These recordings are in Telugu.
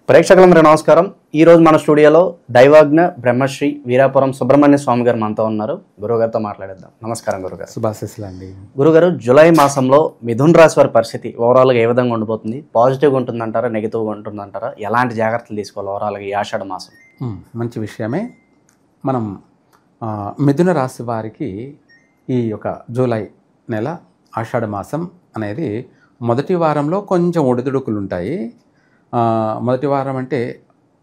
ప్రేక్షకులందరూ నమస్కారం. ఈ రోజు మన స్టూడియోలో దైవాజ్ఞ బ్రహ్మశ్రీ వీరాపురం సుబ్రహ్మణ్య స్వామి గారు మనతో ఉన్నారు. గురుగారితో మాట్లాడేద్దాం. నమస్కారం గురుగారు. శుభాశీస్సులు అండి. గురుగారు, జూలై మాసంలో మిథున్ రాశి వారి పరిస్థితి ఓవరాల్గా ఏ విధంగా ఉండిపోతుంది? పాజిటివ్గా ఉంటుందంటారా, నెగిటివ్గా ఉంటుందంటారా? ఎలాంటి జాగ్రత్తలు తీసుకోవాలి ఓవరాల్గా ఈ ఆషాఢ మాసం? మంచి విషయమే. మనం మిథున రాశి వారికి ఈ యొక్క జూలై నెల ఆషాఢ మాసం అనేది మొదటి వారంలో కొంచెం ఒడిదుడుకులు ఉంటాయి. మొదటి వారం అంటే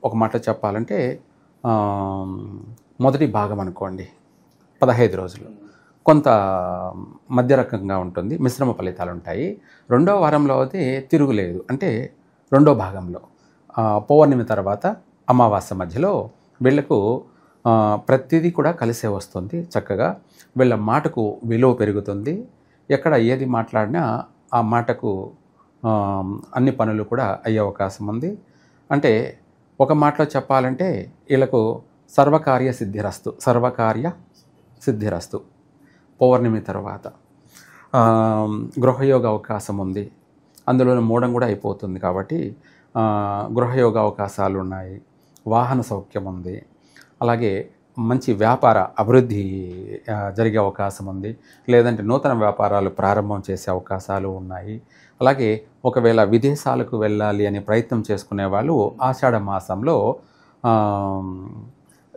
ఒక మాట చెప్పాలంటే మొదటి భాగం అనుకోండి, 15 రోజులు కొంత మధ్య రకంగా ఉంటుంది, మిశ్రమ ఫలితాలు ఉంటాయి. రెండో వారంలో అయితే తిరుగులేదు. అంటే రెండో భాగంలో పౌర్ణమి తర్వాత అమావాస్య మధ్యలో వీళ్లకు ప్రతిదీ కూడా కలిసే వస్తుంది. చక్కగా వీళ్ళ మాటకు విలువ పెరుగుతుంది. ఎక్కడ ఏది మాట్లాడినా ఆ మాటకు అన్ని పనులు కూడా అయ్యే అవకాశం ఉంది. అంటే ఒక మాటలో చెప్పాలంటే వీళ్ళకు సర్వకార్య సిద్ధిరస్తు పౌర్ణమి తర్వాత గృహయోగ అవకాశం ఉంది. అందులోనే మూడం కూడా అయిపోతుంది కాబట్టి గృహయోగ అవకాశాలు ఉన్నాయి. వాహన సౌఖ్యం ఉంది. అలాగే మంచి వ్యాపార అభివృద్ధి జరిగే అవకాశం ఉంది. లేదంటే నూతన వ్యాపారాలు ప్రారంభం చేసే అవకాశాలు ఉన్నాయి. అలాగే ఒకవేళ విదేశాలకు వెళ్ళాలి అనే ప్రయత్నం చేసుకునే వాళ్ళు ఆషాఢ మాసంలో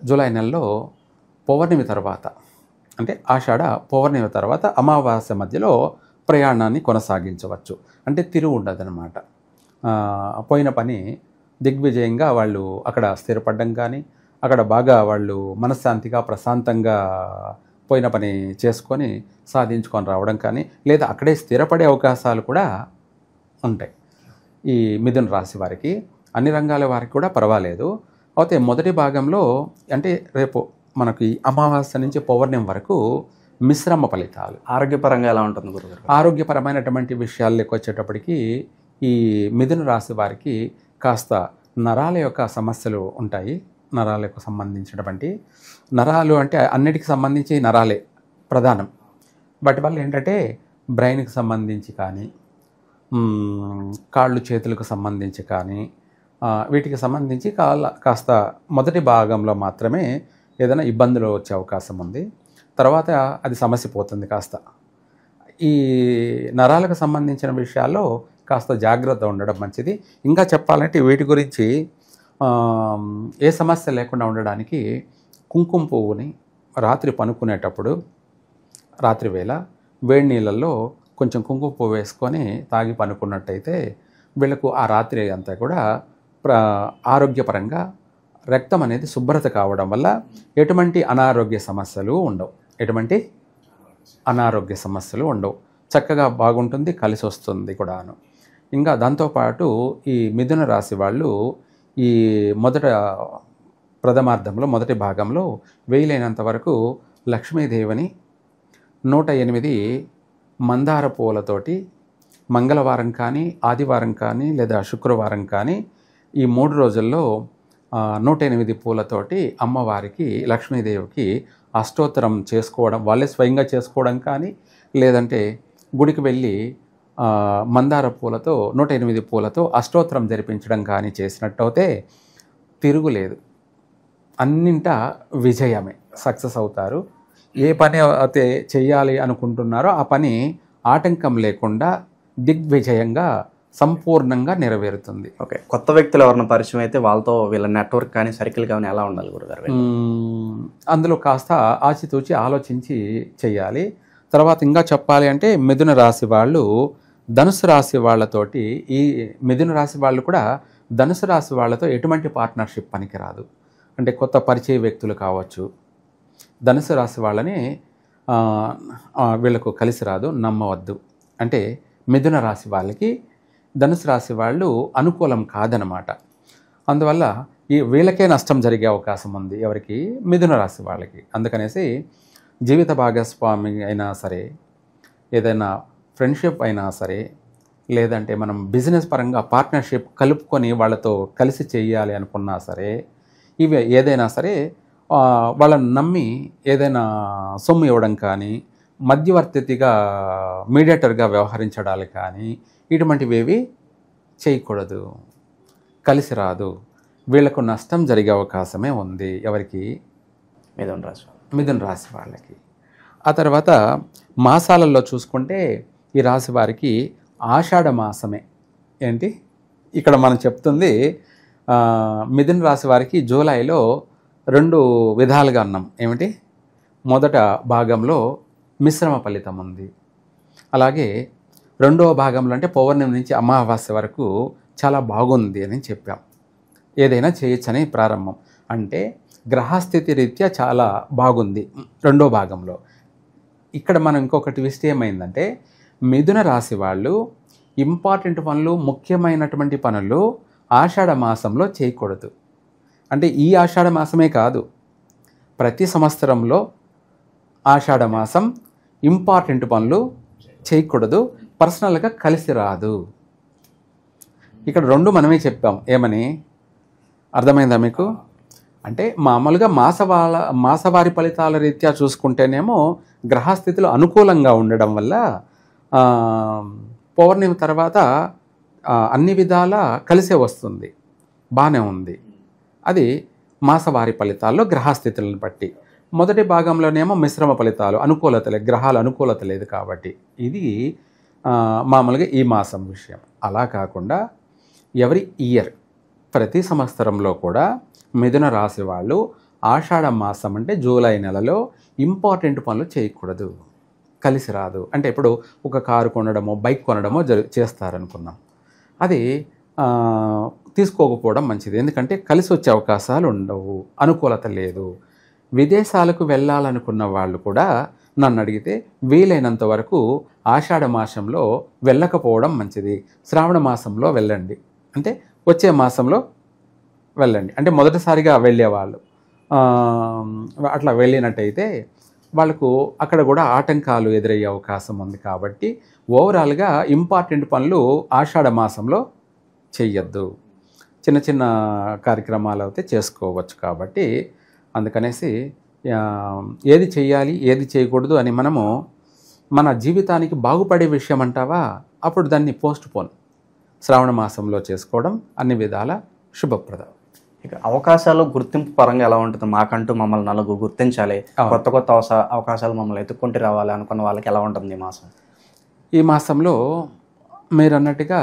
జూలై నెలలో పౌర్ణమి తర్వాత, అంటే ఆషాఢ పౌర్ణమి తర్వాత అమావాస్య మధ్యలో ప్రయాణాన్ని కొనసాగించవచ్చు. అంటే తిరుగు ఉండదన్నమాట. పోయిన పని దిగ్విజయంగా వాళ్ళు అక్కడ స్థిరపడడం కానీ, అక్కడ బాగా వాళ్ళు మనశ్శాంతిగా ప్రశాంతంగా పోయిన పని చేసుకొని సాధించుకొని రావడం కానీ, లేదా అక్కడే స్థిరపడే అవకాశాలు కూడా ఉంటాయి. ఈ మిథున రాశి వారికి అన్ని రంగాల వారికి కూడా పర్వాలేదు. అయితే మొదటి భాగంలో అంటే రేపు మనకి అమావాస్య నుంచి పౌర్ణమి వరకు మిశ్రమ ఫలితాలు. ఆరోగ్యపరంగా ఎలా ఉంటుంది గురుగారు? ఆరోగ్యపరమైనటువంటి విషయాల్లోకి వచ్చేటప్పటికి ఈ మిథున రాశి వారికి కాస్త నరాల యొక్క సమస్యలు ఉంటాయి. నరాలకు సంబంధించినటువంటి నరాలు అంటే అన్నిటికి సంబంధించి నరాలే ప్రధానం. వాటి వల్ల ఏంటంటే బ్రెయిన్కి సంబంధించి కానీ, కాళ్ళు చేతులకు సంబంధించి కానీ, వీటికి సంబంధించి కాస్త మొదటి భాగంలో మాత్రమే ఏదైనా ఇబ్బందులు వచ్చే అవకాశం ఉంది. తర్వాత అది సమస్య పోతుంది కాస్త. ఈ నరాలకు సంబంధించిన విషయాల్లో కాస్త జాగ్రత్త ఉండడం మంచిది. ఇంకా చెప్పాలంటే వీటి గురించి ఏ సమస్య లేకుండా ఉండడానికి కుంకుమ పువ్వుని రాత్రి పనుకునేటప్పుడు రాత్రి వేళ వేడి నీళ్ళల్లో కొంచెం కుంకుమ పువ్వు వేసుకొని తాగి పనుకున్నట్టయితే వీళ్ళకు ఆ రాత్రి అంతా కూడా ఆరోగ్యపరంగా రక్తం అనేది శుభ్రత కావడం వల్ల ఎటువంటి అనారోగ్య సమస్యలు ఉండవు. చక్కగా బాగుంటుంది, కలిసి వస్తుంది కూడాను. ఇంకా దాంతోపాటు ఈ మిథున రాశి వాళ్ళు ఈ ప్రథమార్థంలో మొదటి భాగంలో వీలైనంత వరకు లక్ష్మీదేవిని 108 మందార పూలతోటి మంగళవారం కానీ, ఆదివారం కానీ, లేదా శుక్రవారం కానీ ఈ 3 రోజుల్లో 108 పూలతోటి అమ్మవారికి, లక్ష్మీదేవికి అష్టోత్తరం చేసుకోవడం, వాళ్ళే స్వయంగా చేసుకోవడం కానీ, లేదంటే గుడికి వెళ్ళి మందార పూలతో 108 పూలతో అష్టోత్తరం జరిపించడం కానీ చేసినట్టయితే తిరుగులేదు. అన్నింటా విజయమే, సక్సెస్ అవుతారు. ఏ పని అయితే చేయాలి అనుకుంటున్నారో ఆ పని ఆటంకం లేకుండా దిగ్విజయంగా సంపూర్ణంగా నెరవేరుతుంది. ఓకే, కొత్త వ్యక్తులు ఎవరైనా పరిచయం అయితే వాళ్ళతో వీళ్ళ నెట్వర్క్ కానీ, సర్కిల్ కానీ ఎలా ఉండాలి గురుగారు? అందులో కాస్త ఆచితూచి ఆలోచించి చేయాలి. తర్వాత ఇంకా చెప్పాలి అంటే మిథున రాశి వాళ్ళు ధనుసు రాశి వాళ్ళతోటి, ఈ మిథున రాశి వాళ్ళు కూడా ధనుసు రాశి వాళ్ళతో ఎటువంటి పార్ట్నర్షిప్ పనికిరాదు. అంటే కొత్త పరిచయ వ్యక్తులు కావచ్చు, ధనుసు రాశి వాళ్ళని వీళ్ళకు కలిసి రాదు, నమ్మవద్దు. అంటే మిథున రాశి వాళ్ళకి ధనుసు రాశి వాళ్ళు అనుకూలం కాదనమాట. అందువల్ల వీళ్ళకే నష్టం జరిగే అవకాశం ఉంది. ఎవరికి? మిథున రాశి వాళ్ళకి. అందుకనేసి జీవిత భాగస్వామి అయినా సరే, ఏదైనా ఫ్రెండ్షిప్ అయినా సరే, లేదంటే మనం బిజినెస్ పరంగా పార్ట్నర్షిప్ కలుపుకొని వాళ్ళతో కలిసి చేయాలి అనుకున్నా సరే, ఇవి ఏదైనా సరే వాళ్ళని నమ్మి ఏదైనా సొమ్ము ఇవ్వడం కానీ, మధ్యవర్తిగా మీడియేటర్గా వ్యవహరించడాలు కానీ ఇటువంటివేవి చేయకూడదు. కలిసి రాదు, వీళ్లకు నష్టం జరిగే అవకాశమే ఉంది. ఎవరికి? మిథున రాశి. మిథున రాశి వాళ్ళకి. ఆ తర్వాత మాసాలలో చూసుకుంటే ఈ రాశి వారికి ఆషాఢ మాసమే. ఏంటి ఇక్కడ మనం చెప్తుంది, మిథున రాశి వారికి జూలైలో 2 విధాలుగా అన్నాం. ఏమిటి? మొదట భాగంలో మిశ్రమ ఫలితం ఉంది. అలాగే రెండవ భాగంలో అంటే పౌర్ణమి నుంచి అమావాస్య వరకు చాలా బాగుంది అని చెప్పాం. ఏదైనా చేయొచ్చని ప్రారంభం. అంటే గ్రహస్థితి రీత్యా చాలా బాగుంది రెండో భాగంలో. ఇక్కడ మనం ఇంకొకటి ట్విస్ట్ ఏమైందంటే, మిథున రాశి వాళ్ళు ఇంపార్టెంట్ పనులు, ముఖ్యమైనటువంటి పనులు ఆషాఢ మాసంలో చేయకూడదు. అంటే ఈ ఆషాఢ మాసమే కాదు, ప్రతి సంవత్సరంలో ఆషాఢ మాసం ఇంపార్టెంట్ పనులు చేయకూడదు, పర్సనల్గా కలిసి రాదు. ఇక్కడ 2 మనమే చెప్పాం. ఏమని? అర్థమైందా మీకు? అంటే మామూలుగా మాసవారి ఫలితాల రీత్యా చూసుకుంటేనేమో గ్రహస్థితులు అనుకూలంగా ఉండడం వల్ల పౌర్ణమి తర్వాత అన్ని విధాల కలిసే వస్తుంది, బాగానే ఉంది. అది మాసవారి ఫలితాల్లో గ్రహస్థితులను బట్టి. మొదటి భాగంలోనేమో మిశ్రమ ఫలితాలు, అనుకూలత లేదు, గ్రహాల అనుకూలత లేదు కాబట్టి. ఇది మామూలుగా ఈ మాసం విషయం. అలా కాకుండా ఎవరి ఇయర్ ప్రతి సంవత్సరంలో కూడా మిథున రాశి వాళ్ళు ఆషాఢ మాసం అంటే జూలై నెలలో ఇంపార్టెంట్ పనులు చేయకూడదు, కలిసి రాదు. అంటే ఇప్పుడు ఒక కారు కొనడమో బైక్ కొనడమో చేస్తారనుకున్నాం, అది తీసుకోకపోవడం మంచిది. ఎందుకంటే కలిసి వచ్చే అవకాశాలు ఉండవు, అనుకూలత లేదు. విదేశాలకు వెళ్ళాలనుకున్న వాళ్ళు కూడా నన్ను అడిగితే వీలైనంత వరకు ఆషాఢ మాసంలో వెళ్ళకపోవడం మంచిది. శ్రావణ మాసంలో వెళ్ళండి, అంటే వచ్చే మాసంలో వెళ్ళండి. అంటే మొదటిసారిగా వెళ్ళేవాళ్ళు అట్లా వెళ్ళినట్టయితే వాళ్ళకు అక్కడ కూడా ఆటంకాలు ఎదురయ్యే అవకాశం ఉంది. కాబట్టి ఓవరాల్గా ఇంపార్టెంట్ పనులు ఆషాఢ మాసంలో చెయ్యొద్దు. చిన్న చిన్న కార్యక్రమాలు అయితే చేసుకోవచ్చు. కాబట్టి అందుకనేసి ఏది చెయ్యాలి ఏది చేయకూడదు అని మనము మన జీవితానికి బాగుపడే విషయం అంటావా, అప్పుడు దాన్ని పోస్ట్ పోన్ శ్రావణ మాసంలో చేసుకోవడం అన్ని విధాల శుభప్రదం. ఇక అవకాశాలు గుర్తింపు పరంగా ఎలా ఉంటుంది? మాకంటూ మమ్మల్ని నలుగురు గుర్తించాలి, కొత్త కొత్త అవకాశాలు మమ్మల్ని ఎత్తుక్కుంటూ రావాలి అనుకున్న వాళ్ళకి ఎలా ఉంటుంది ఈ మాసం? ఈ మాసంలో మీరు అన్నట్టుగా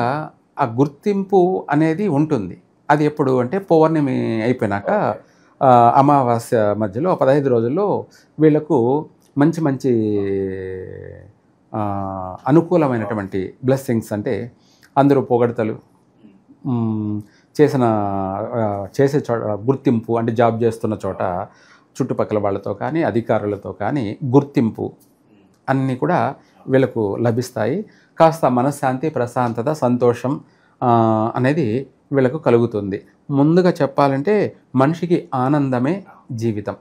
ఆ గుర్తింపు అనేది ఉంటుంది. అది ఎప్పుడు అంటే పౌర్ణమి అయిపోయినాక అమావాస్య మధ్యలో 15 రోజుల్లో వీళ్ళకు మంచి మంచి అనుకూలమైనటువంటి బ్లెస్సింగ్స్, అంటే అందరూ పొగడతలు, చేసే చోట గుర్తింపు, అంటే జాబ్ చేస్తున్న చోట చుట్టుపక్కల వాళ్ళతో కానీ అధికారులతో కానీ గుర్తింపు అన్నీ కూడా వీళ్ళకు లభిస్తాయి. కాస్త మనశ్శాంతి, ప్రశాంతత, సంతోషం అనేది వీళ్ళకు కలుగుతుంది. ముందుగా చెప్పాలంటే మనిషికి ఆనందమే జీవితం.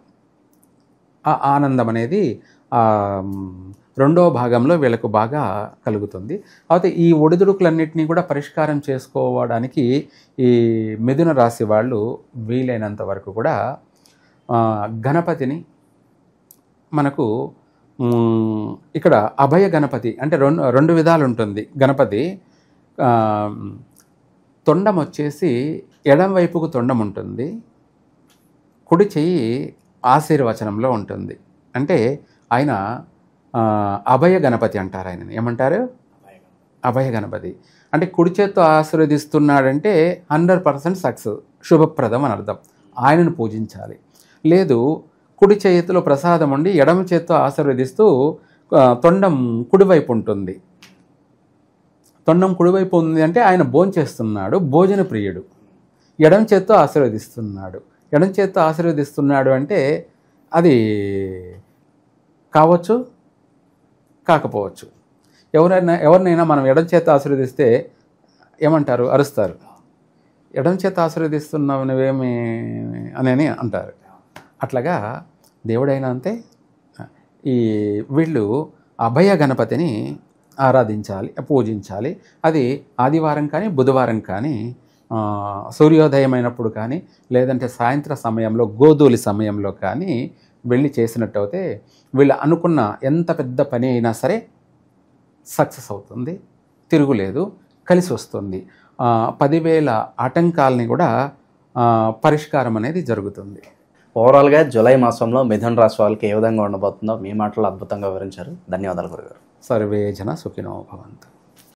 ఆ ఆనందం అనేది రెండో భాగంలో వీళ్ళకు బాగా కలుగుతుంది. అయితే ఈ ఒడిదుడుకులన్నింటినీ కూడా పరిష్కారం చేసుకోవడానికి ఈ మిథున రాశి వాళ్ళు వీలైనంత వరకు కూడా గణపతిని, మనకు ఇక్కడ అభయ గణపతి అంటే రెండు విధాలు ఉంటుంది. గణపతి తొండం వచ్చేసి ఎడం వైపుకు తొండం ఉంటుంది, కుడి చెయ్యి ఆశీర్వచనంలో ఉంటుంది. అంటే ఆయన అభయ గణపతి అంటారు. ఆయనని ఏమంటారు? అభయ గణపతి. అంటే కుడి చేత్తో ఆశీర్వదిస్తున్నాడంటే 100% సక్సెస్, శుభప్రదం అని అర్థం. ఆయనను పూజించాలి. లేదు కుడి చేతిలో ప్రసాదం ఉండి ఎడమ చేత్తో ఆశీర్వదిస్తూ తొండం కుడివైపు ఉంటుంది. తొండం కుడివైపు ఉంది అంటే ఆయన భోంచేస్తున్నాడు, భోజన ప్రియుడు. ఎడమ చేత్తో ఆశీర్వదిస్తున్నాడు. ఎడమ చేత్తో ఆశీర్వదిస్తున్నాడు అంటే అది కావచ్చు, కాకపోవచ్చు. ఎవరినైనా మనం ఎడమ చేత్తో ఆశీర్వదిస్తే ఏమంటారు? అరుస్తారు. ఎడమ చేత్తో ఆశీర్వదిస్తున్నావు నువ్వేమి అని అంటారు. అట్లాగా దేవుడైనా అంతే. ఈ వీళ్ళు అభయ గణపతిని ఆరాధించాలి, పూజించాలి. అది ఆదివారం కానీ బుధవారం కానీ సూర్యోదయం అయినప్పుడు కానీ లేదంటే సాయంత్రం సమయంలో గోధూలి సమయంలో కానీ వెళ్ళి చేసినట్టయితే వీళ్ళు అనుకున్న ఎంత పెద్ద పని అయినా సరే సక్సెస్ అవుతుంది, తిరుగులేదు, కలిసి వస్తుంది. 10,000 ఆటంకాలని కూడా పరిష్కారం అనేది జరుగుతుంది. ఓవరాల్గా జూలై మాసంలో మిథున రాశి వాళ్ళకి ఏ విధంగా ఉండబోతుందో మీ మాటలు అద్భుతంగా వివరించారు. ధన్యవాదాలు గురుగారు. సర్వే జన సుఖినో భవంతు.